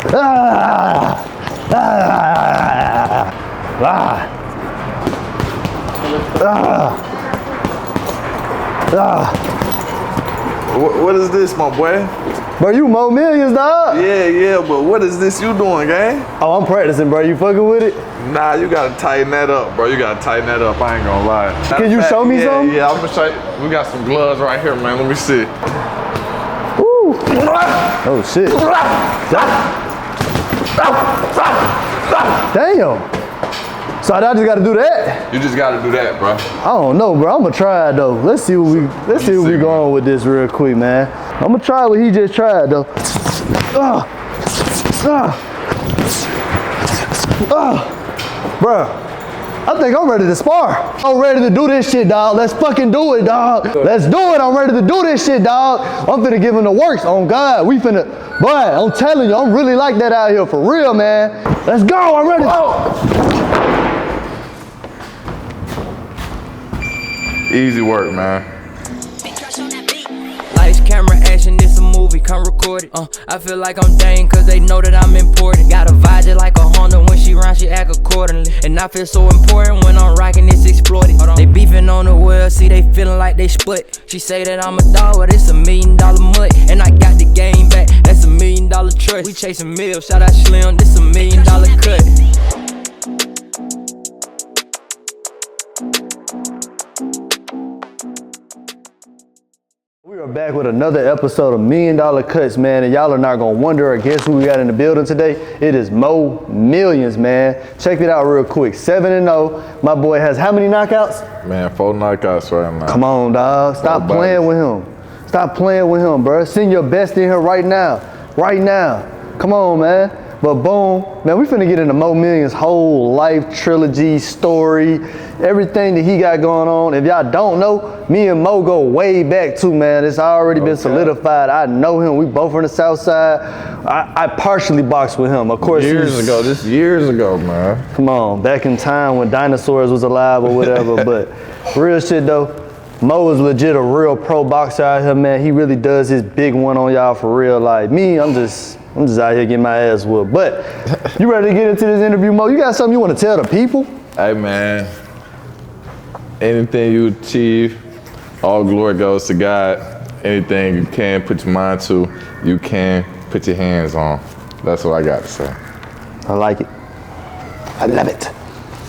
What is this, my boy? Bro, you Mo Millions, dog. Yeah, but what is this you doing, gang? Oh, I'm practicing, bro. You fucking with it? Nah, you gotta tighten that up, bro. You gotta tighten that up. I ain't gonna lie. Can you show me some? Yeah, I'm gonna show you. We got some gloves right here, man. Let me see. Woo. Oh, shit. Damn. So I just gotta do that? You just gotta do that, bro. I don't know, bro. I'm gonna try it though. Let's see what we going with this real quick, man. I'm gonna try what he just tried though. Bro, I think I'm ready to spar. I'm ready to do this shit, dog. Let's fucking do it, dog. Let's do it. I'm ready to do this shit, dog. I'm finna give him the works. On God, we finna. Boy, I'm telling you, I'm really like that out here for real, man. Let's go. I'm ready. Easy work, man. Lights, camera, action, it's a movie, come record it. I feel like I'm Dane, cause they know that I'm important. Got a vibe just like a Honda, when she round, she act accordingly. And I feel so important when I'm rocking, it's exploited. They beefing on the well, see they feeling like they split. She say that I'm a dog, but it's $1 million mud. And I got the game back, that's $1 million trust. We chasing meals, shout out Slim, this $1 million cut. We are back with another episode of $1 Million Cuts, man, and y'all are not gonna wonder or guess who we got in the building today. It is Mo Millions, man. Check it out real quick. 7-0. My boy has how many knockouts? Man, 4 knockouts right now. Come on, dog. Stop playing with him. Stop playing with him, bro. Send your best in here right now. Right now. Come on, man. But boom, man, we finna get into Mo Millions' whole life trilogy, story, everything that he got going on. If y'all don't know, me and Mo go way back too, man. It's already been solidified. I know him. We both from the South Side. I partially boxed with him. Of course, years ago, man. Come on, back in time when dinosaurs was alive or whatever. But real shit though, Mo is legit a real pro boxer out here, man. He really does his big one on y'all for real. Like me, I'm just out here getting my ass whooped. But you ready to get into this interview, Mo? You got something you want to tell the people? Hey, man. Anything you achieve, all glory goes to God. Anything you can put your mind to, you can put your hands on. That's what I got to say. I like it. I love it.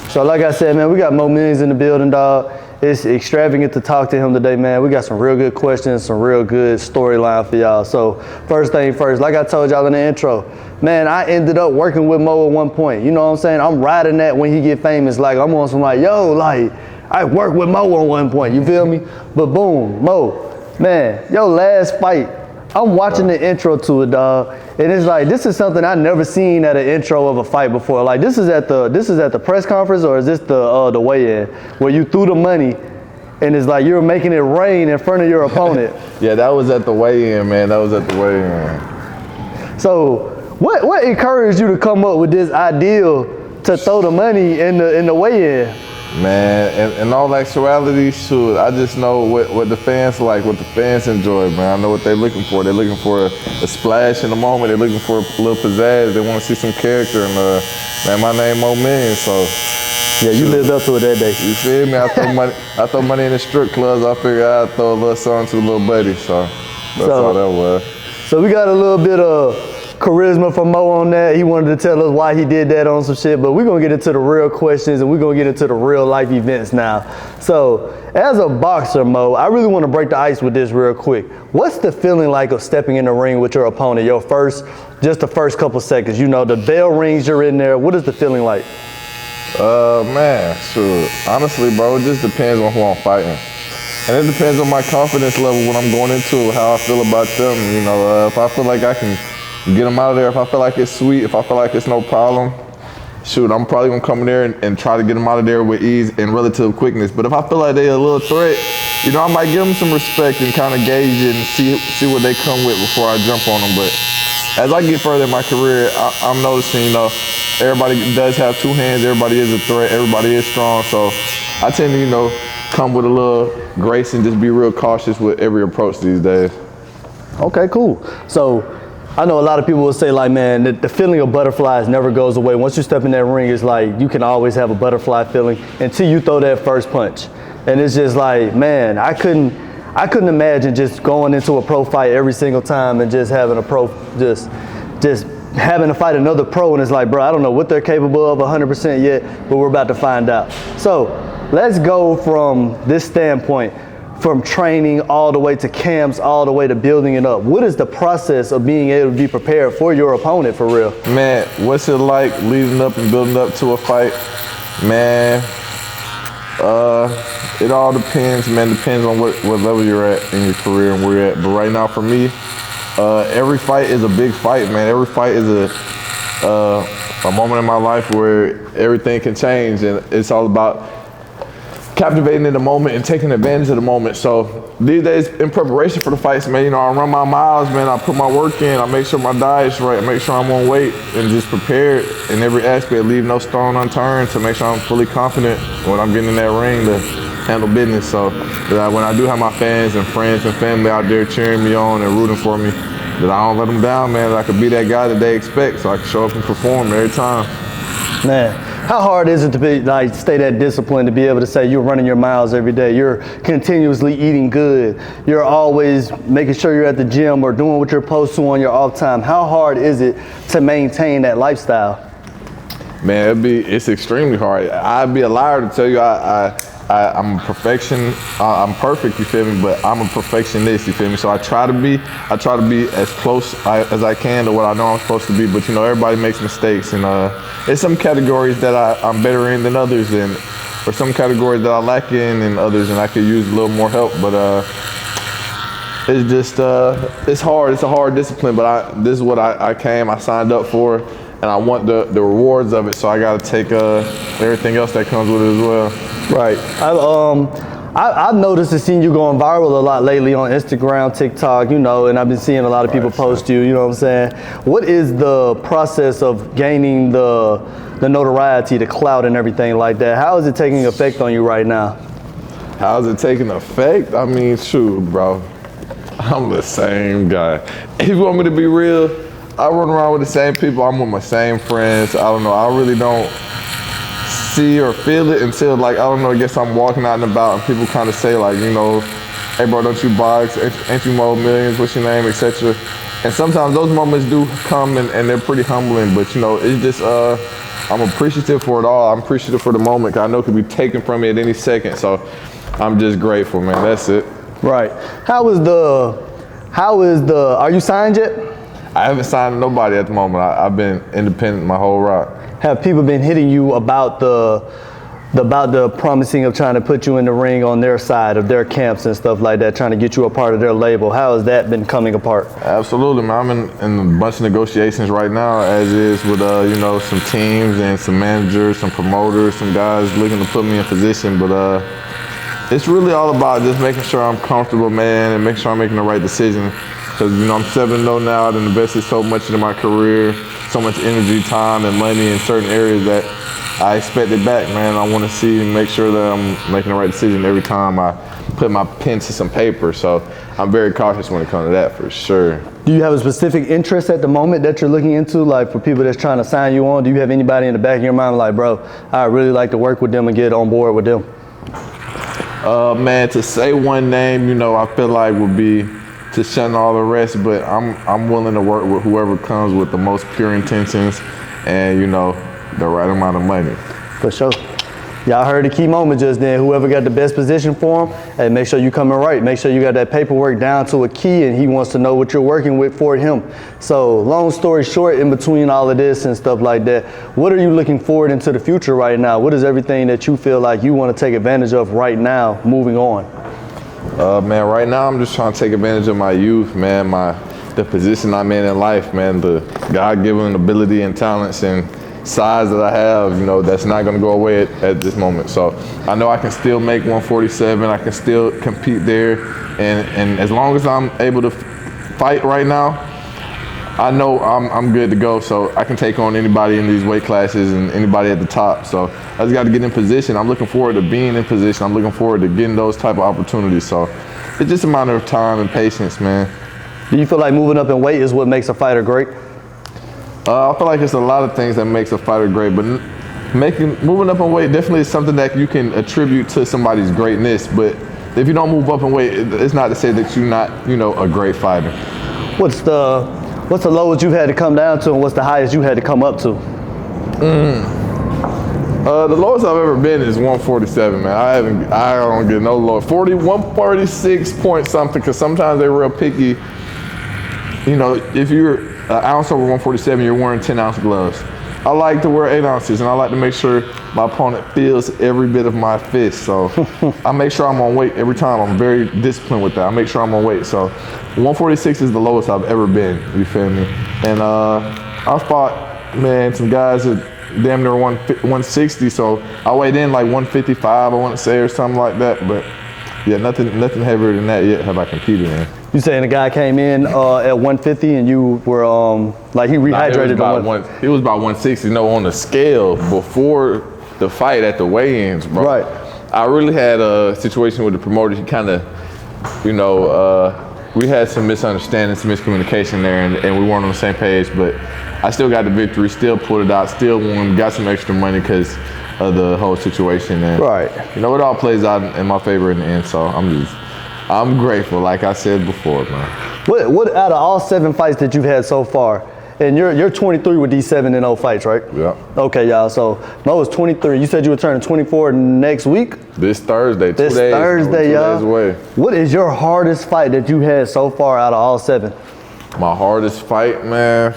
So like I said, man, we got Mo Millions in the building, dog. It's extravagant to talk to him today, man. We got some real good questions, some real good storyline for y'all. So first thing first, like I told y'all in the intro, man, I ended up working with Mo at one point. You know what I'm saying? I'm riding that when he get famous. Like I'm on some like, yo, like I worked with Mo at one point. You feel me? But boom, Mo, man, your last fight, I'm watching the intro to it, dog, and it's like this is something I never seen at an intro of a fight before. Like this is at the press conference, or is this the weigh-in where you threw the money, and it's like you're making it rain in front of your opponent? Yeah, that was at the weigh-in, man. That was at the weigh-in. So what encouraged you to come up with this ideal to throw the money in the weigh-in? Man, in all actuality, shoot, I just know what the fans like, what the fans enjoy, man. I know what they're looking for. They're looking for a splash in the moment. They're looking for a little pizzazz. They want to see some character. And man, my name Mo Millions, so. Yeah, you lived up to it that day. You feel me? I throw money in the strip clubs. I figured I'd throw a little something to a little buddy, so that's all that was. So we got a little bit of charisma from Mo on that. He wanted to tell us why he did that on some shit, but we're gonna get into the real questions and we're gonna get into the real life events now. So as a boxer, Mo, I really want to break the ice with this real quick. What's the feeling like of stepping in the ring with your opponent, just the first couple seconds? You know, the bell rings, you're in there. What is the feeling like? Man, sure. Honestly, bro, it just depends on who I'm fighting. And it depends on my confidence level when I'm going into, how I feel about them. You know, if I feel like I can get them out of there, if I feel like it's sweet, if I feel like it's no problem, shoot, I'm probably gonna come in there and try to get them out of there with ease and relative quickness. But if I feel like they're a little threat, you know, I might give them some respect and kind of gauge it and see what they come with before I jump on them. But as I get further in my career, I'm noticing, you know, everybody does have two hands, everybody is a threat, everybody is strong. So I tend to, you know, come with a little grace and just be real cautious with every approach these days. Okay, cool. So I know a lot of people will say like, man, the feeling of butterflies never goes away. Once you step in that ring, it's like you can always have a butterfly feeling until you throw that first punch. And it's just like, man, I couldn't imagine just going into a pro fight every single time and just having a pro, just having to fight another pro, and it's like, bro, I don't know what they're capable of 100% yet, but we're about to find out. So let's go from this standpoint, from training all the way to camps, all the way to building it up. What is the process of being able to be prepared for your opponent for real? Man, what's it like leading up and building up to a fight? Man, it all depends, man. Depends on what level you're at in your career and where you're at. But right now for me, every fight is a big fight, man. Every fight is a moment in my life where everything can change, and it's all about captivating in the moment and taking advantage of the moment. So these days, in preparation for the fights, man, you know, I run my miles, man. I put my work in. I make sure my diet's right. I make sure I'm on weight and just prepared in every aspect. Leave no stone unturned to make sure I'm fully confident when I'm getting in that ring to handle business. So that when I do have my fans and friends and family out there cheering me on and rooting for me, that I don't let them down, man. That I could be that guy that they expect, so I can show up and perform every time. Man, how hard is it to be like stay that disciplined, to be able to say you're running your miles every day, you're continuously eating good, you're always making sure you're at the gym or doing what you're supposed to on your off time? How hard is it to maintain that lifestyle? Man, it's extremely hard. I'd be a liar to tell you I'm a perfection. I'm perfect, you feel me? But I'm a perfectionist, you feel me? So I try to be as close as I can to what I know I'm supposed to be. But you know, everybody makes mistakes, and there's some categories that I'm better in than others, and or some categories that I lack in than others, and I could use a little more help. But it's just it's hard. It's a hard discipline. But this is what I signed up for, and I want the rewards of it. So I got to take everything else that comes with it as well. Right. I've noticed and seen you going viral a lot lately on Instagram, TikTok, you know, and I've been seeing a lot of people post you, you know what I'm saying? What is the process of gaining the notoriety, the clout and everything like that? How is it taking effect on you right now? How is it taking effect? I mean, shoot, bro. I'm the same guy. If you want me to be real, I run around with the same people. I'm with my same friends. I don't know. I really don't see or feel it until, like, I don't know, I guess I'm walking out and about and people kind of say, like, you know, hey bro, don't you box, ain't you mold millions, what's your name, etc. And sometimes those moments do come and they're pretty humbling, but you know, it's just I'm appreciative for it all. I'm appreciative for the moment, 'cause I know it could be taken from me at any second, so I'm just grateful, man. That's it. Right. How is the are you signed yet? I haven't signed nobody at the moment. I've been independent my whole route. Have people been hitting you about the promising of trying to put you in the ring on their side of their camps and stuff like that, trying to get you a part of their label? How has that been coming apart? Absolutely, man. I'm in a bunch of negotiations right now, as is with you know, some teams and some managers, some promoters, some guys looking to put me in position. But it's really all about just making sure I'm comfortable, man, and making sure I'm making the right decision. Because, you know, I'm 7-0 now. I've invested so much into my career, so much energy, time, and money in certain areas that I expect it back, man. I want to see and make sure that I'm making the right decision every time I put my pen to some paper. So I'm very cautious when it comes to that, for sure. Do you have a specific interest at the moment that you're looking into, like for people that's trying to sign you on? Do you have anybody in the back of your mind like, bro, I'd really like to work with them and get on board with them? Man, to say one name, you know, I feel like would be to shun all the rest, but I'm willing to work with whoever comes with the most pure intentions and, you know, the right amount of money. For sure. Y'all heard the key moment just then. Whoever got the best position for him, hey, make sure you coming right. Make sure you got that paperwork down to a key, and he wants to know what you're working with for him. So long story short, in between all of this and stuff like that, what are you looking forward into the future right now? What is everything that you feel like you want to take advantage of right now moving on? Man, right now I'm just trying to take advantage of my youth, man, the position I'm in life, man, the God-given ability and talents and size that I have, you know, that's not going to go away at this moment. So I know I can still make 147. I can still compete there. And as long as I'm able to fight right now, I know I'm good to go. So I can take on anybody in these weight classes and anybody at the top. So I just got to get in position. I'm looking forward to being in position. I'm looking forward to getting those type of opportunities. So it's just a matter of time and patience, man. Do you feel like moving up in weight is what makes a fighter great? I feel like it's a lot of things that makes a fighter great, but moving up in weight definitely is something that you can attribute to somebody's greatness. But if you don't move up in weight, it's not to say that you're not, a great fighter. What's the lowest you've had to come down to, and what's the highest you had to come up to? The lowest I've ever been is 147, man. I don't get no lower. 146 point something, because sometimes they're real picky. If you're an ounce over 147, you're wearing 10-ounce gloves. I like to wear 8 ounces, and I like to make sure my opponent feels every bit of my fist. So I make sure I'm on weight every time. I'm very disciplined with that. I make sure I'm on weight. So 146 is the lowest I've ever been. You feel me? And I fought, man, some guys that damn near 160. So I weighed in like 155, I want to say, or something like that. But yeah, nothing heavier than that yet have I competed in. You saying the guy came in at 150 and you were like he rehydrated? He was about 160. On the scale before the fight at the weigh-ins, bro. Right. I really had a situation with the promoter. He kind of, we had some misunderstandings, some miscommunication there, and we weren't on the same page. But I still got the victory, still pulled it out, still won, got some extra money because of the whole situation. And, right. It all plays out in my favor in the end. So I'm grateful, like I said before, man. What out of all 7 fights that you've had so far, and you're 23 with these 7-0 fights, right? Yeah. Okay, y'all. So Mo is 23. You said you were turning 24 next week? This Thursday. This Thursday, y'all. 2 days away. What is your hardest fight that you had so far out of all 7? My hardest fight, man.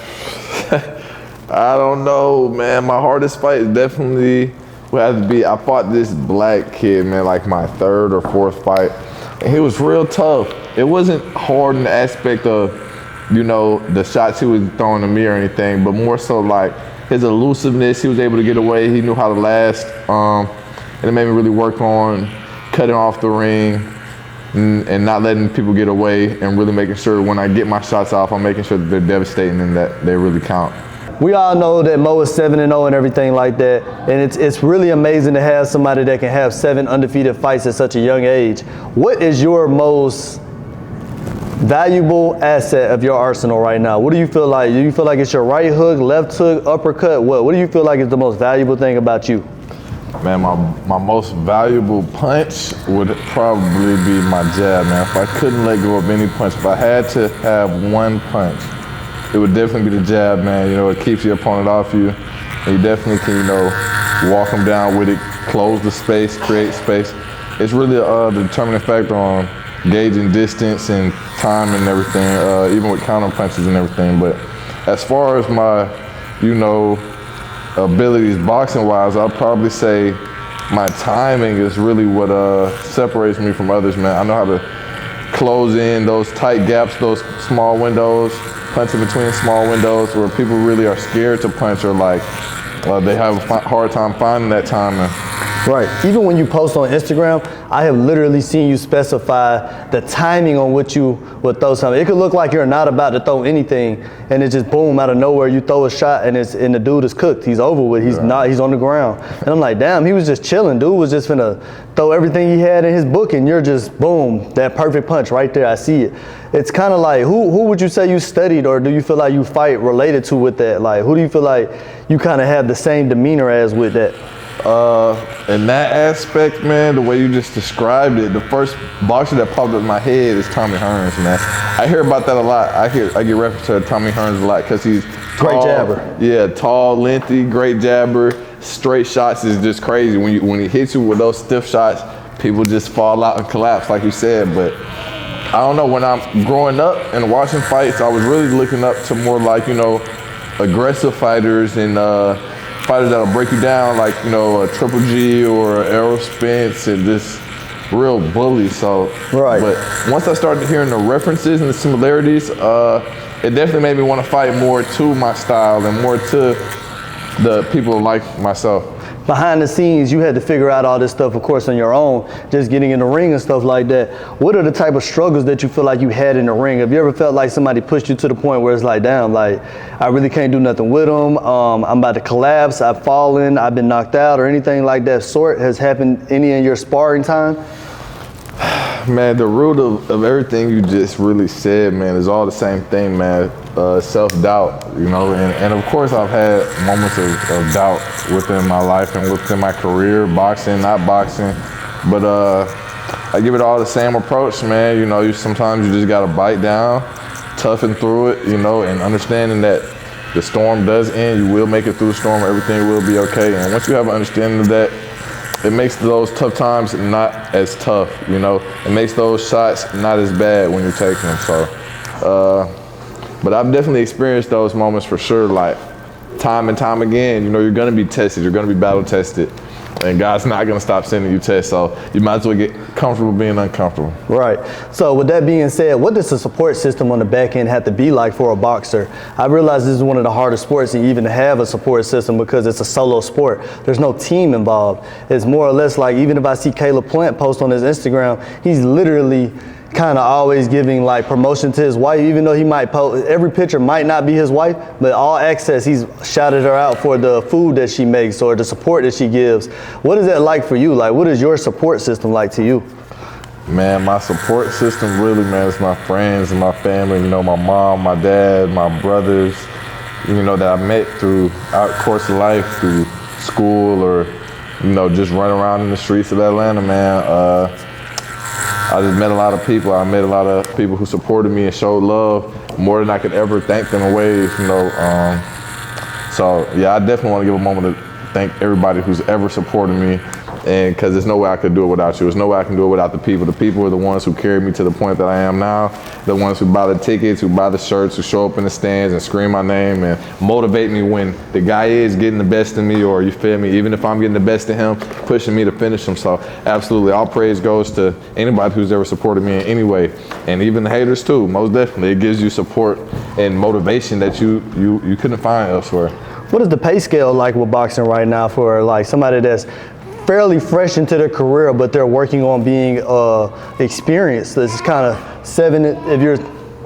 I don't know, man. My hardest fight is definitely would have to be. I fought this black kid, man, like my 3rd or 4th fight. And he was real tough. It wasn't hard in the aspect of, the shots he was throwing to me or anything, but more so like his elusiveness. He was able to get away. He knew how to last. And it made me really work on cutting off the ring and not letting people get away, and really making sure when I get my shots off, I'm making sure that they're devastating and that they really count. We all know that Mo is 7-0 and everything like that, and it's really amazing to have somebody that can have 7 undefeated fights at such a young age. What is your most valuable asset of your arsenal right now? What do you feel like? Do you feel like it's your right hook, left hook, uppercut? What do you feel like is the most valuable thing about you? Man, my most valuable punch would probably be my jab, man. If I couldn't let go of any punch, if I had to have one punch, it would definitely be the jab, man. It keeps your opponent off you. And you definitely can, walk them down with it, close the space, create space. It's really the determining factor on gauging distance and time and everything, even with counter punches and everything. But as far as my, abilities boxing-wise, I'll probably say my timing is really what separates me from others, man. I know how to close in those tight gaps, those small windows, punch in between small windows where people really are scared to punch, or like they have a hard time finding that timing. Right. Even when you post on Instagram, I have literally seen you specify the timing on which you would throw something. It could look like you're not about to throw anything, and it's just boom, out of nowhere, you throw a shot, and the dude is cooked. He's over with. He's not. He's on the ground. And I'm like, damn, he was just chilling. Dude was just finna throw everything he had in his book, and you're just boom, that perfect punch right there. I see it. It's kind of like, who would you say you studied, or do you feel like you fight related to with that? Like, who do you feel like you kind of have the same demeanor as with that? In that aspect, man, the way you just described it, the first boxer that popped up in my head is Tommy Hearns, man. I hear about that a lot. I get reference to Tommy Hearns a lot because he's tall, great jabber. Yeah, tall, lengthy, great jabber. Straight shots is just crazy. When he hits you with those stiff shots, people just fall out and collapse, like you said. But I don't know, when I'm growing up and watching fights, I was really looking up to more like, aggressive fighters and fighters that'll break you down, like, a Triple G or Errol Spence, and just real bullies. So, right. But once I started hearing the references and the similarities, it definitely made me want to fight more to my style and more to the people like myself. Behind the scenes, you had to figure out all this stuff, of course, on your own, just getting in the ring and stuff like that. What are the type of struggles that you feel like you had in the ring? Have you ever felt like somebody pushed you to the point where it's like, damn, like, I really can't do nothing with them, I'm about to collapse, I've fallen, I've been knocked out, or anything like that sort has happened any in your sparring time? Man, the root of everything you just really said, man, is all the same thing, man. Self-doubt, you know, and of course I've had moments of doubt within my life and within my career, boxing, not boxing, but I give it all the same approach, man. You know, sometimes you just gotta bite down, toughen through it, you know, and understanding that the storm does end, you will make it through the storm, everything will be okay. And once you have an understanding of that, it makes those tough times not as tough, you know. It makes those shots not as bad when you're taking them. So, but I've definitely experienced those moments for sure, like time and time again. You know, you're gonna be tested, you're gonna be battle tested, and God's not gonna stop sending you tests. So you might as well get comfortable being uncomfortable. Right. So with that being said, what does the support system on the back end have to be like for a boxer? I realize this is one of the hardest sports to even have a support system because it's a solo sport. There's no team involved. It's more or less like, even if I see Caleb Plant post on his Instagram, he's literally kind of always giving like promotion to his wife, even though he might post, every picture might not be his wife, but all access, he's shouted her out for the food that she makes or the support that she gives. What is that like for you? Like, what is your support system like to you? Man, my support system really, man, is my friends and my family. You know, my mom, my dad, my brothers, you know, that I met throughout the course of life, through school or, you know, just running around in the streets of Atlanta, man. I just met a lot of people. I met a lot of people who supported me and showed love more than I could ever thank them in ways, you know. So yeah, I definitely want to give a moment to thank everybody who's ever supported me, and because there's no way I could do it without you. There's no way I can do it without the people. The people are the ones who carried me to the point that I am now. The ones who buy the tickets, who buy the shirts, who show up in the stands and scream my name and motivate me when the guy is getting the best of me, or you feel me, even if I'm getting the best of him, pushing me to finish him. So absolutely, all praise goes to anybody who's ever supported me in any way, and even the haters too. Most definitely, it gives you support and motivation that you couldn't find elsewhere. What is the pay scale like with boxing right now for like somebody that's fairly fresh into their career, but they're working on being experienced? This is kind of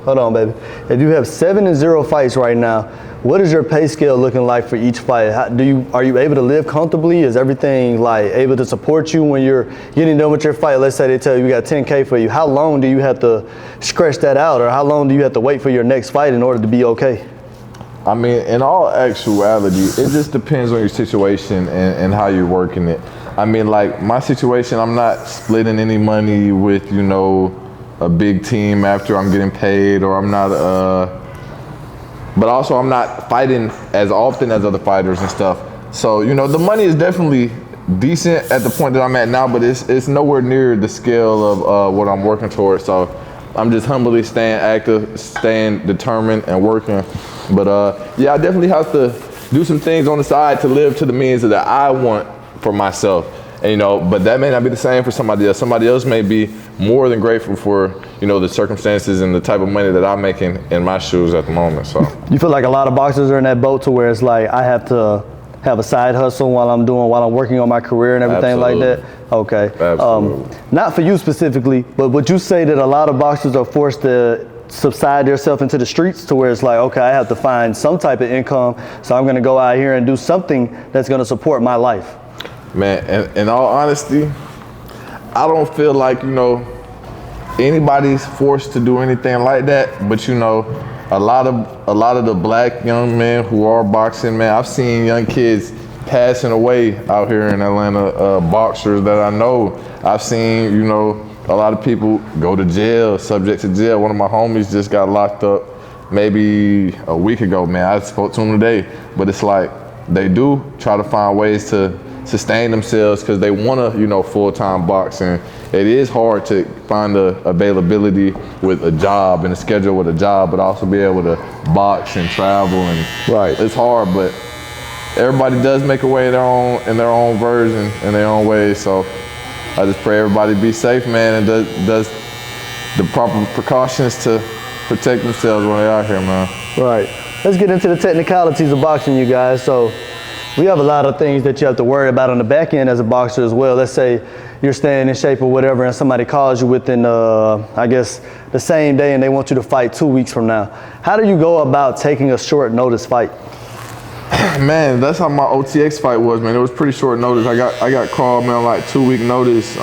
hold on, baby. If you have 7-0 fights right now, what is your pay scale looking like for each fight? Are you able to live comfortably? Is everything like able to support you when you're getting done with your fight? Let's say they tell you we got 10K for you. How long do you have to stretch that out, or how long do you have to wait for your next fight in order to be okay? I mean, in all actuality, it just depends on your situation and how you're working it. I mean, like my situation, I'm not splitting any money with, you know, a big team after I'm getting paid, or I'm not, but also I'm not fighting as often as other fighters and stuff. So, you know, the money is definitely decent at the point that I'm at now, but it's nowhere near the scale of what I'm working towards. So I'm just humbly staying active, staying determined and working. But yeah, I definitely have to do some things on the side to live to the means that I want for myself. And, you know, but that may not be the same for somebody else. Somebody else may be more than grateful for, you know, the circumstances and the type of money that I'm making in my shoes at the moment. So you feel like a lot of boxers are in that boat to where it's like, I have to have a side hustle while I'm working on my career and everything. Absolutely. Like that? Okay. Absolutely. Not for you specifically, but would you say that a lot of boxers are forced to subside themselves into the streets to where it's like, okay, I have to find some type of income, so I'm gonna go out here and do something that's gonna support my life? Man, in all honesty, I don't feel like, you know, anybody's forced to do anything like that. But, you know, a lot of the black young men who are boxing, man, I've seen young kids passing away out here in Atlanta, boxers that I know. I've seen, you know, a lot of people go to jail, subject to jail. One of my homies just got locked up maybe a week ago, man. I spoke to him today, but it's like they do try to find ways to sustain themselves because they want to, you know, full-time box. And it is hard to find the availability with a job and a schedule with a job, but also be able to box and travel. And right, it's hard, but everybody does make a way in their own version, in their own way. So I just pray everybody be safe, man, and does the proper precautions to protect themselves when they're out here, man. Right. Let's get into the technicalities of boxing, you guys. So we have a lot of things that you have to worry about on the back end as a boxer as well. Let's say you're staying in shape or whatever, and somebody calls you within, I guess, the same day, and they want you to fight 2 weeks from now. How do you go about taking a short notice fight? Man, that's how my OTX fight was, man. It was pretty short notice. I got called, man, like 2 week notice.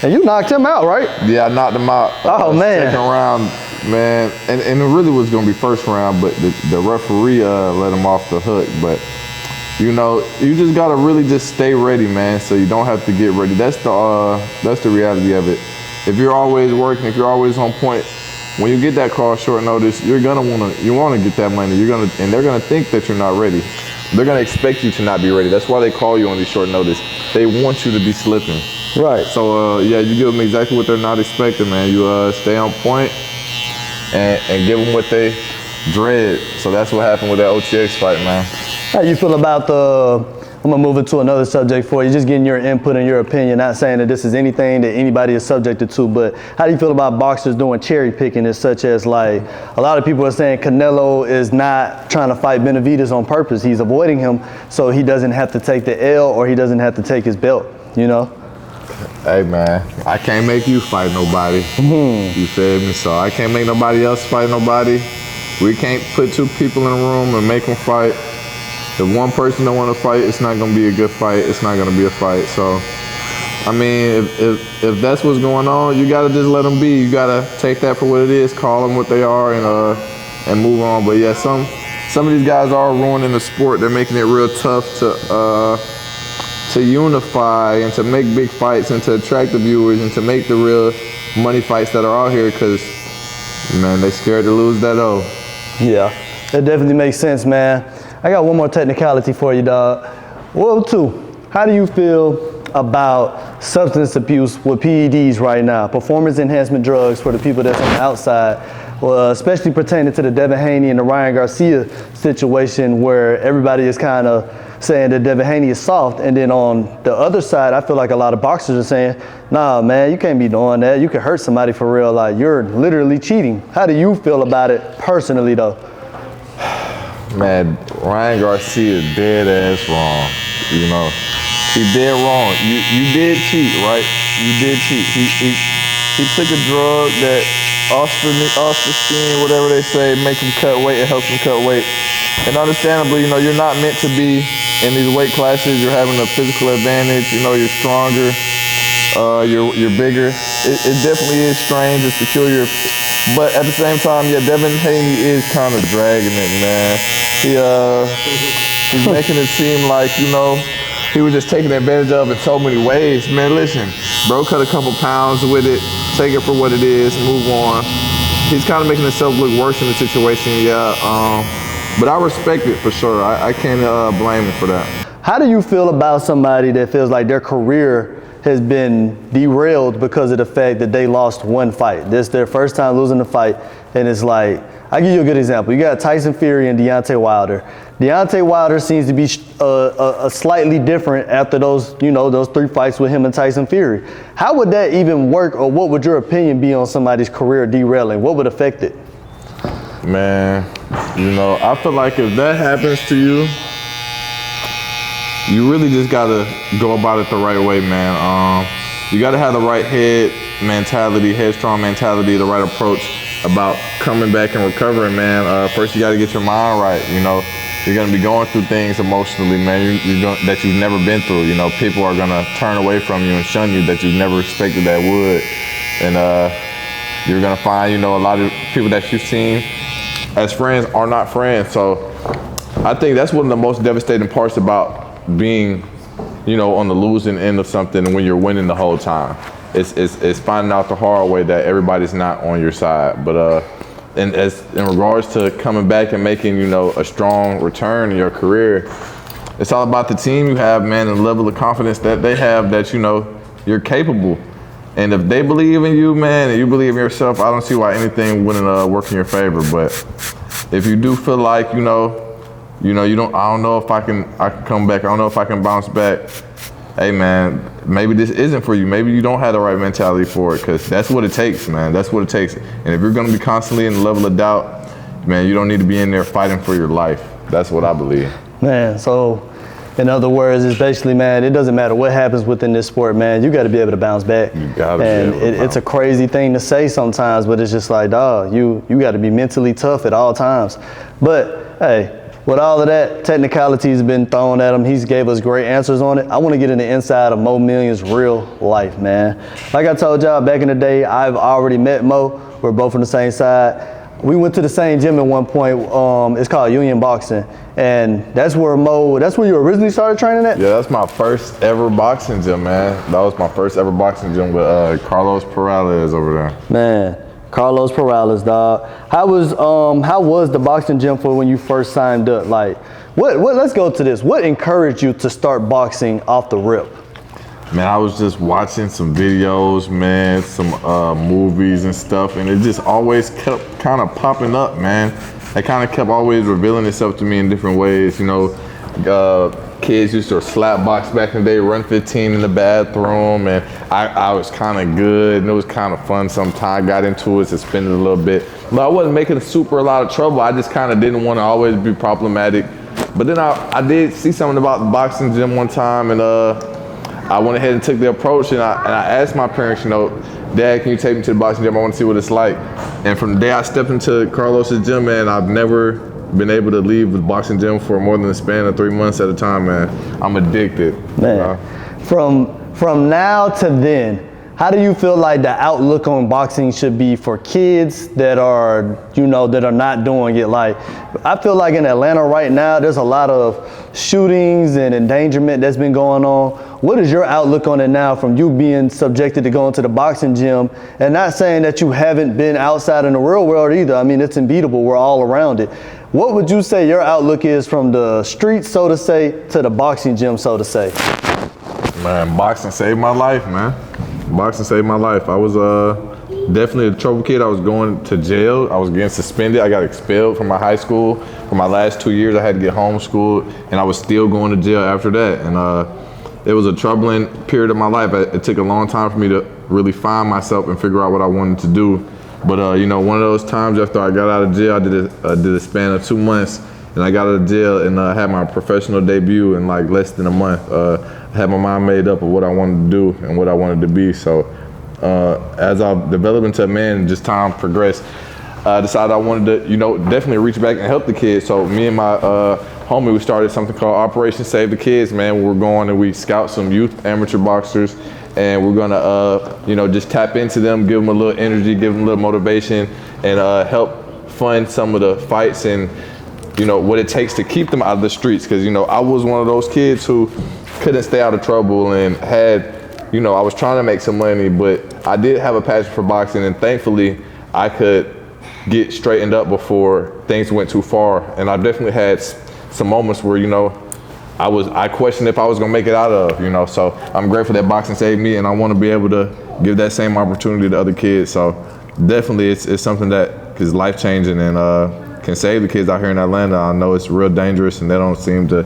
And you knocked him out, right? Yeah, I knocked him out. Oh, man. Second round, man. And it really was going to be first round, but the referee let him off the hook. But, you know, you just got to really just stay ready, man, so you don't have to get ready. That's the reality of it. If you're always working, if you're always on point, when you get that call short notice, you're gonna want to get that money. And they're gonna think that you're not ready. They're gonna expect you to not be ready. That's why they call you on these short notice. They want you to be slipping. Right. So yeah, you give them exactly what they're not expecting, man. You stay on point and give them what they dread. So that's what happened with that OTX fight, man. How you feel about I'm gonna move into another subject for you, just getting your input and your opinion, not saying that this is anything that anybody is subjected to, but how do you feel about boxers doing cherry picking, as such as, like, a lot of people are saying Canelo is not trying to fight Benavidez on purpose. He's avoiding him so he doesn't have to take the L or he doesn't have to take his belt, you know? Hey, man, I can't make you fight nobody. You feel me? So I can't make nobody else fight nobody. We can't put two people in a room and make them fight. If one person don't want to fight, it's not going to be a good fight. It's not going to be a fight. So, I mean, if that's what's going on, you got to just let them be. You got to take that for what it is, call them what they are, and move on. But yeah, some of these guys are ruining the sport. They're making it real tough to unify and to make big fights and to attract the viewers and to make the real money fights that are out here, because, man, they scared to lose that O. Yeah, that definitely makes sense, man. I got one more technicality for you, dog. Well, two, how do you feel about substance abuse with PEDs right now, performance enhancement drugs for the people that's on the outside, well, especially pertaining to the Devin Haney and the Ryan Garcia situation, where everybody is kind of saying that Devin Haney is soft, and then on the other side, I feel like a lot of boxers are saying, nah, man, you can't be doing that. You can hurt somebody for real. Like, you're literally cheating. How do you feel about it personally, though? Man, Ryan Garcia is dead ass wrong. You know, he dead wrong. You did cheat, right? You did cheat. He took a drug that ostarine, whatever they say, make him cut weight. It helps him cut weight. And understandably, you know, you're not meant to be in these weight classes. You're having a physical advantage. You know, you're stronger. You're bigger. It definitely is strange. It's peculiar. But at the same time, yeah, Devin Haney is kind of dragging it, man. He's making it seem like, you know, he was just taken advantage of in so many ways. Man, listen, bro, cut a couple pounds with it, take it for what it is, move on. He's kind of making himself look worse in the situation, yeah. But I respect it for sure. I can't blame him for that. How do you feel about somebody that feels like their career has been derailed because of the fact that they lost one fight? This is their first time losing the fight, and it's like, I'll give you a good example. You got Tyson Fury and Deontay Wilder. Deontay Wilder seems to be slightly different after those 3 fights with him and Tyson Fury. How would that even work, or what would your opinion be on somebody's career derailing? What would affect it? Man, you know, I feel like if that happens to you, you really just gotta go about it the right way, man. You gotta have the right headstrong mentality, the right approach about coming back and recovering, man. First, you gotta get your mind right. You know, you're gonna be going through things emotionally, man, that you've never been through. You know, people are gonna turn away from you and shun you that you've never expected that would. And you're gonna find, you know, a lot of people that you've seen as friends are not friends. So I think that's one of the most devastating parts about being, you know, on the losing end of something when you're winning the whole time. It's finding out the hard way that everybody's not on your side. But in regards to coming back and making, you know, a strong return in your career, it's all about the team you have, man, and the level of confidence that they have that, you know, you're capable. And if they believe in you, man, and you believe in yourself, I don't see why anything wouldn't work in your favor. But if you do feel like, I don't know if I can come back. I don't know if I can bounce back. Hey, man, maybe this isn't for you. Maybe you don't have the right mentality for it, because that's what it takes, man. That's what it takes. And if you're going to be constantly in the level of doubt, man, you don't need to be in there fighting for your life. That's what I believe. Man, so in other words, it's basically, man, it doesn't matter what happens within this sport, man. You got to be able to bounce back. You got to and it's a crazy thing to say sometimes, but it's just like, dog, you got to be mentally tough at all times. But, hey, with all of that, technicalities been thrown at him. He's gave us great answers on it. I want to get in the inside of Mo Million's real life, man. Like I told y'all back in the day, I've already met Mo. We're both on the same side. We went to the same gym at one point. It's called Union Boxing, and that's where you originally started training at? Yeah, that's my first ever boxing gym, man. That was my first ever boxing gym with Carlos Perales over there. Man, Carlos Perales, dog. How was the boxing gym for when you first signed up? Like, let's go to this. What encouraged you to start boxing off the rip? Man, I was just watching some videos, man, some movies and stuff, and it just always kept kind of popping up, man. It kind of kept always revealing itself to me in different ways. You know, kids used to slap box back in the day, run 15 in the bathroom, and I was kind of good, and it was kind of fun sometimes. Got into it, suspended a little bit. But I wasn't making a lot of trouble. I just kind of didn't want to always be problematic. But then I did see something about the boxing gym one time, and I went ahead and took the approach, and I asked my parents, you know, Dad, can you take me to the boxing gym? I want to see what it's like. And from the day I stepped into Carlos's gym, man, I've never been able to leave the boxing gym for more than a span of 3 months at a time, man. I'm addicted. Man, from now to then, how do you feel like the outlook on boxing should be for kids that are, you know, that are not doing it? Like, I feel like in Atlanta right now, there's a lot of shootings and endangerment that's been going on. What is your outlook on it now from you being subjected to going to the boxing gym? And not saying that you haven't been outside in the real world either. I mean, it's unbeatable. We're all around it. What would you say your outlook is from the streets, so to say, to the boxing gym, so to say? Man, boxing saved my life, man. Boxing saved my life. I was definitely a trouble kid. I was going to jail. I was getting suspended. I got expelled from my high school. For my last 2 years, I had to get homeschooled, and I was still going to jail after that. And it was a troubling period of my life. It took a long time for me to really find myself and figure out what I wanted to do. But you know, one of those times after I got out of jail, I did a span of 2 months, and I got out of jail and had my professional debut in like less than a month. I had my mind made up of what I wanted to do and what I wanted to be. So as I've developed into a man, just time progressed, I decided I wanted to, you know, definitely reach back and help the kids. So me and my homie, we started something called Operation Save the Kids, man. We're going and we scout some youth amateur boxers, and we're gonna, you know, just tap into them, give them a little energy, give them a little motivation, and help fund some of the fights and, you know, what it takes to keep them out of the streets. Because, you know, I was one of those kids who couldn't stay out of trouble and had, you know, I was trying to make some money, but I did have a passion for boxing, and thankfully I could get straightened up before things went too far. And I definitely had some moments where, you know, I questioned if I was gonna make it out of, you know. So I'm grateful that boxing saved me, and I want to be able to give that same opportunity to other kids. So definitely it's something that is life changing and can save the kids out here in Atlanta. I know it's real dangerous, and they don't seem to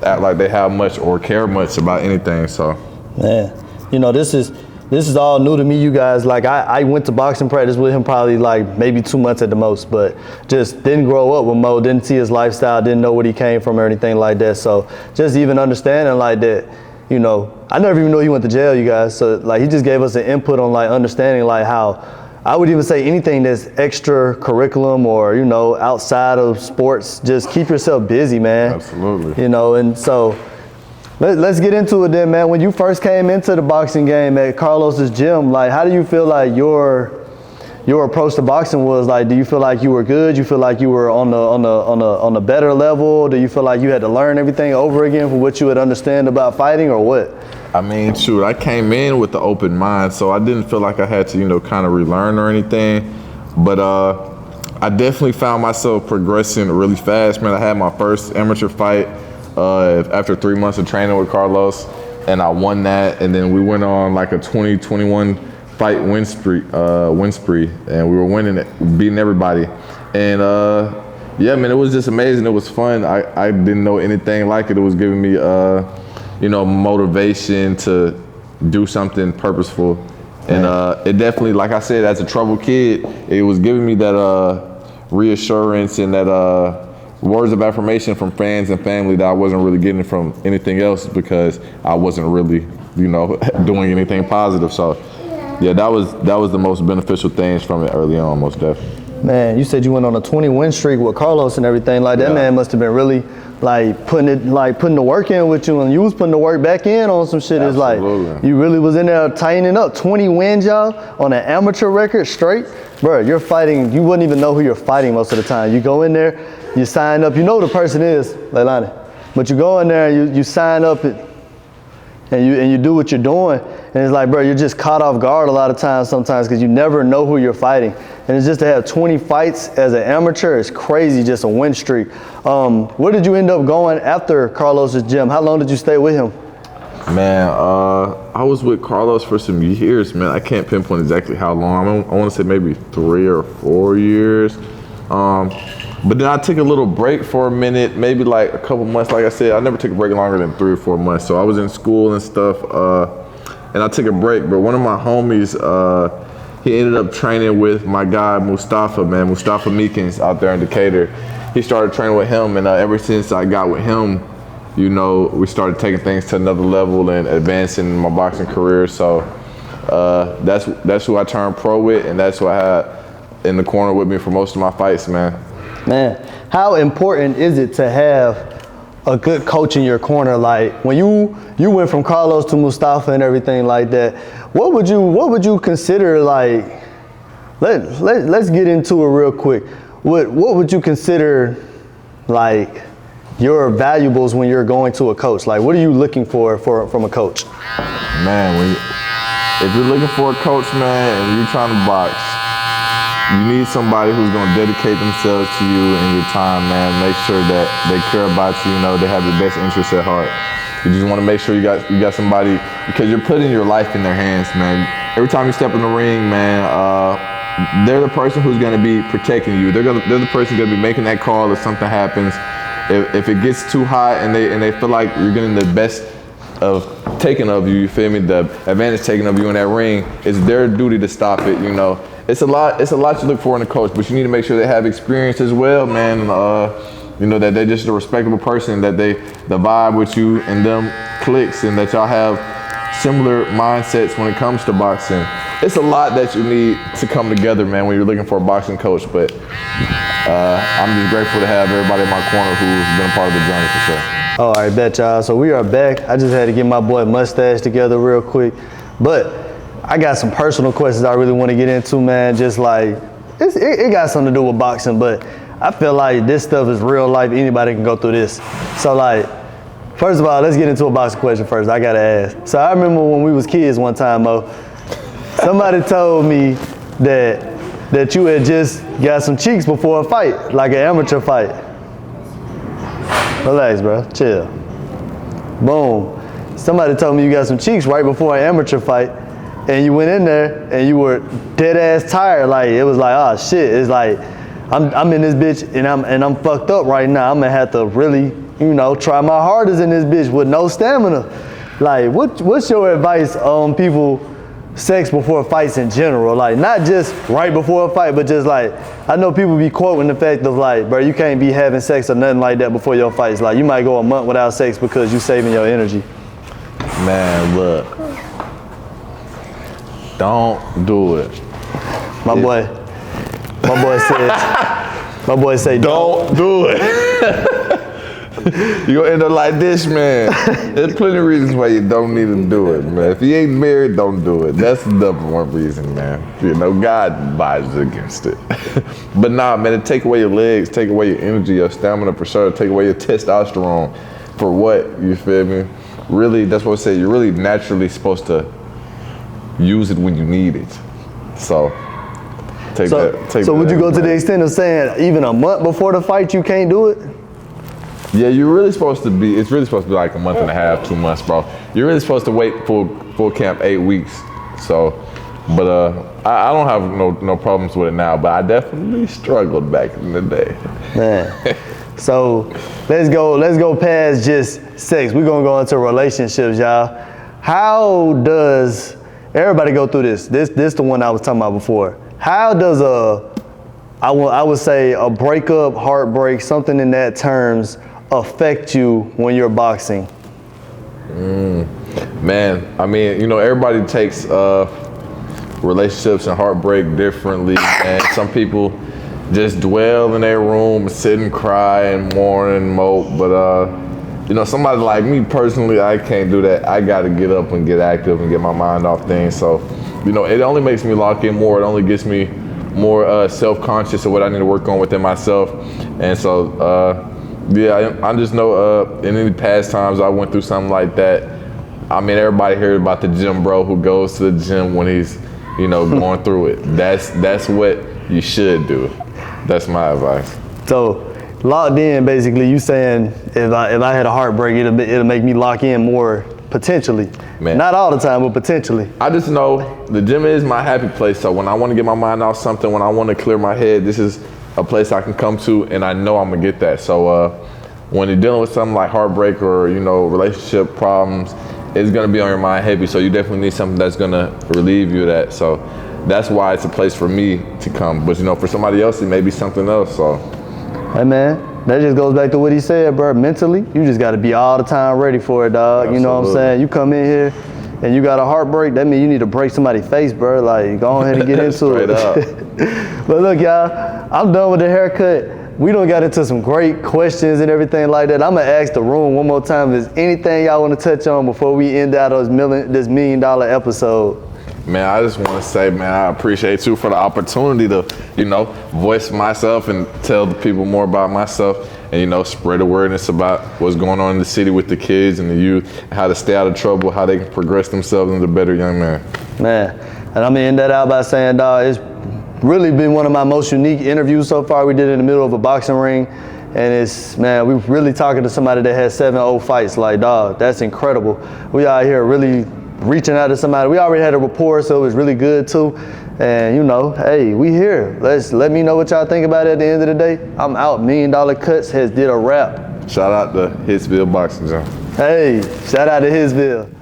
act like they have much or care much about anything. So man, you know, this is all new to me, you guys. Like, I went to boxing practice with him probably like maybe 2 months at the most, but just didn't grow up with Mo, didn't see his lifestyle, didn't know where he came from or anything like that. So just even understanding like that, you know, I never even knew he went to jail, you guys. So like, he just gave us an input on like understanding like how, I would even say anything that's extra curriculum or, you know, outside of sports, just keep yourself busy, man. Absolutely. You know, and so let's get into it then, man. When you first came into the boxing game at Carlos's gym, like, how do you feel like your approach to boxing was? Like, do you feel like you were good? You feel like you were on a better level? Do you feel like you had to learn everything over again for what you would understand about fighting, or what? I mean, shoot, I came in with the open mind, so I didn't feel like I had to, you know, kind of relearn or anything. But I definitely found myself progressing really fast, man. I had my first amateur fight after 3 months of training with Carlos, and I won that. And then we went on like a 20-21 fight win spree, and we were winning it, beating everybody. And yeah, man, it was just amazing. It was fun. I didn't know anything like it. It was giving me you know, motivation to do something purposeful. And it definitely, like I said, as a troubled kid, it was giving me that reassurance and that words of affirmation from friends and family that I wasn't really getting from anything else, because I wasn't really, you know, doing anything positive. So yeah, that was the most beneficial things from it early on, most definitely. Man, you said you went on a 20-win streak with Carlos and everything. Like that man must have been really putting the work in with you, and you was putting the work back in on some shit. Absolutely. It's like you really was in there tightening up. 20 wins, y'all, on an amateur record straight. Bro, you're fighting, you wouldn't even know who you're fighting most of the time. You go in there, you sign up, you know who the person is, Leilani. But you go in there and you sign up and you do what you're doing, and it's like, bro, you're just caught off guard a lot of times sometimes because you never know who you're fighting. And it's just to have 20 fights as an amateur is crazy, just a win streak. Where did you end up going after Carlos's gym? How long did you stay with him? Man, I was with Carlos for some years, man. I can't pinpoint exactly how long. I want to say maybe 3 or 4 years. But then I took a little break for a minute, maybe like a couple months. Like I said, I never took a break longer than 3 or 4 months. So I was in school and stuff, and I took a break. But one of my homies, he ended up training with my guy Mustafa Meekins out there in Decatur. He started training with him, and ever since I got with him, you know, we started taking things to another level and advancing my boxing career. So that's who I turned pro with, and that's who I had in the corner with me for most of my fights, man. Man, how important is it to have a good coach in your corner? Like when you went from Carlos to Mustafa and everything like that, what would you consider like? Let's get into it real quick. What would you consider like your valuables when you're going to a coach? Like what are you looking for from a coach? Man, if you're looking for a coach, man, and you're trying to box, you need somebody who's going to dedicate themselves to you and your time, man. Make sure that they care about you, you know, they have your best interests at heart. You just want to make sure you got somebody, because you're putting your life in their hands, man. Every time you step in the ring, man, they're the person who's going to be protecting you. They're the person going to be making that call if something happens. If it gets too hot and they feel like you're getting the best taken of you, you feel me? The advantage taken of you in that ring, it's their duty to stop it, you know. It's a lot to look for in a coach, but you need to make sure they have experience as well, man. You know, that they're just a respectable person, that the vibe with you and them clicks, and that y'all have similar mindsets when it comes to boxing. It's a lot that you need to come together, man, when you're looking for a boxing coach, but I'm just grateful to have everybody in my corner who's been a part of the journey for sure. All right, bet y'all. So we are back. I just had to get my boy Mustache together real quick, but I got some personal questions I really want to get into, man. Just like, it got something to do with boxing, but I feel like this stuff is real life. Anybody can go through this. So like, first of all, let's get into a boxing question first. I gotta ask. So I remember when we was kids one time, Mo, somebody told me that you had just got some cheeks before a fight, like an amateur fight. Relax, bro, chill. Boom. Somebody told me you got some cheeks right before an amateur fight. And you went in there and you were dead ass tired. Like it was like, oh shit. It's like I'm in this bitch and I'm fucked up right now. I'm gonna have to really, you know, try my hardest in this bitch with no stamina. Like what's your advice on people sex before fights in general? Like not just right before a fight, but just like, I know people be quoting the fact of like, bro, you can't be having sex or nothing like that before your fights. Like you might go a month without sex because you saving your energy. Man, look. Don't do it. My boy said, don't do it. You're gonna end up like this, man. There's plenty of reasons why you don't need to do it, man. If you ain't married, don't do it. That's the number one reason, man. You know, God advises against it. But nah, man, it take away your legs, take away your energy, your stamina for sure, take away your testosterone. For what, you feel me? Really, that's what I say, you're really naturally supposed to use it when you need it. So take that. So would you go to the extent of saying even a month before the fight you can't do it? Yeah, you're really supposed to be. It's really supposed to be like a month and a half, 2 months, bro. You're really supposed to wait full camp 8 weeks. So, but I don't have no problems with it now. But I definitely struggled back in the day. Man. So let's go past just sex. We're gonna go into relationships, y'all. How does everybody go through this? This the one I was talking about before. How does I would say a breakup, heartbreak, something in that terms, affect you when you're boxing? Man, I mean, you know, everybody takes relationships and heartbreak differently, and some people just dwell in their room, sit and cry and mourn and mope. But you know, somebody like me personally, I can't do that. I got to get up and get active and get my mind off things. So, you know, it only makes me lock in more. It only gets me more self-conscious of what I need to work on within myself. And so, yeah, I just know in any past times I went through something like that. I mean, everybody heard about the gym bro who goes to the gym when he's, you know, going through it. That's what you should do. That's my advice. So, locked in, basically, you saying if I had a heartbreak, it'll make me lock in more potentially. Man. Not all the time, but potentially. I just know the gym is my happy place. So when I want to get my mind off something, when I want to clear my head, this is a place I can come to, and I know I'm gonna get that. So when you're dealing with something like heartbreak or, you know, relationship problems, it's gonna be on your mind heavy. So you definitely need something that's gonna relieve you of that. So that's why it's a place for me to come. But you know, for somebody else, it may be something else. So. Hey man, that just goes back to what he said, bro. Mentally, you just gotta be all the time ready for it, dog. Absolutely. You know what I'm saying? You come in here and you got a heartbreak, that means you need to break somebody's face, bro. Like, go ahead and get into it. But look, y'all, I'm done with the haircut. We done got into some great questions and everything like that. I'm gonna ask the room one more time, is anything y'all wanna touch on before we end out this $1 million episode? Man, I just want to say, man, I appreciate you for the opportunity to, you know, voice myself and tell the people more about myself and, you know, spread awareness about what's going on in the city with the kids and the youth, how to stay out of trouble, how they can progress themselves into better young men. Man, and I'm gonna end that out by saying, dog, it's really been one of my most unique interviews so far. We did it in the middle of a boxing ring, and it's, man, we're really talking to somebody that has 7-0 fights. Like, dog, that's incredible. We out here really reaching out to somebody. We already had a rapport, so it was really good too. And you know, hey, we here. Let me know what y'all think about it at the end of the day. I'm out. $1 Million Cutz has did a wrap. Shout out to Hitsville Boxing Gym. Hey, shout out to Hitsville.